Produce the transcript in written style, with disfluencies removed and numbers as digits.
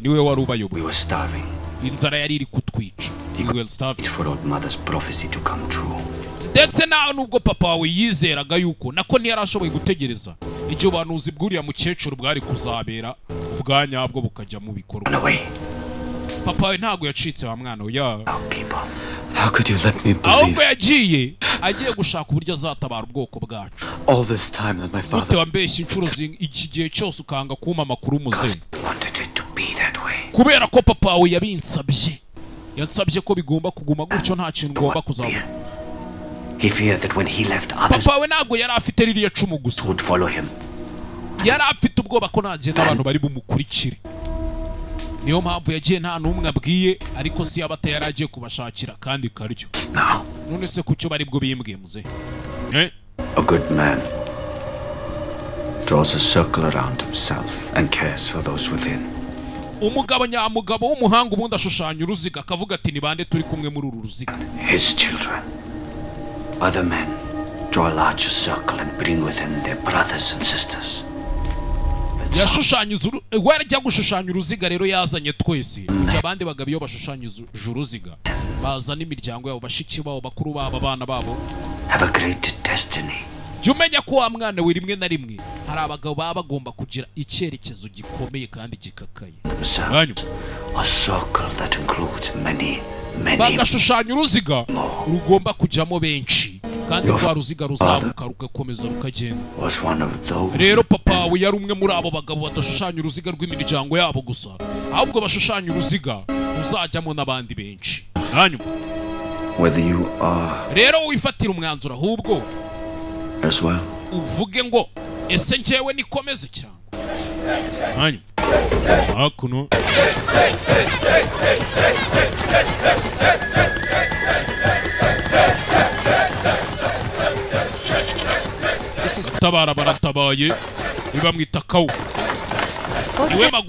niwe wari ubayoboye. We were starving. Inzara yari iri kutwica. We were starving. For old mother's prophecy to come true. Ndetse naho nubwo papa wawe yizeraga yuko nako ntiyarashoboye gutegereza icyo banuzi bwuriya mukecuru bwari kuzabera ubwanyabwo bukajya mu bikorwa. Papa wawe ntago yacitse wa mwana oya. How could you let me believe? Ahubwo yagiye agiye gushaka uburyo azatabara ubwoko bwacu. All this time that my father wambeshye inshuro iki gihe cyose ukanga kuma makuru muze. wanted it to be that way. Kubera ko papa wawe yabinsabye. Yansabye ko bigomba kuguma gutyo nta kintu ngomba kuzaba. He feared that when he left others papa we nago yari afite ririya cumu gusa would follow him. Yari afite ubwoba ko nagiye n'abantu bari bumukurikire. Niyo mpamvu yagiye nta numwe abwiye ariko si yabata yari agiye kubashakira kandi karyo. None se kucyo bari bwo bimbwiye muze. A good man draws a circle around himself and cares for those within. Umugabo nyamugabo w'umuhanga ubundi ashushanya uruziga akavuga ati ni bande turi kumwe muri uru ruziga. His children. Other men draw a larger circle and bring within their brothers and sisters. Yashushanyije warajya gushushanya uruziga rero yazanye twese. Icyo abandi bagabo iyo bashushanyije uruziga bazana imiryango yabo bashiki babo bakuru babo abana babo. Have a great destiny. Jumenya ko wa mwana we rimwe na rimwe hari abagabo baba bagomba kugira icyerekezo gikomeye kandi gikakaye. A circle that includes many. Bagashushanya uruziga rugomba kujyamo benshi kandi kwa ruziga ruzamuka rugakomeza rukagenda. Rero papa we yari umwe muri abo bagabo badashushanya uruziga rw'imiryango yabo gusa ahubwo bashushanya uruziga ruzajyamo n'abandi benshi. Rero wifatira umwanzuro ahubwo as well. Uvuge ngo ese njyewe nikomeze cyangwa hakuno tabara baratabaye ibamwita kawo iwe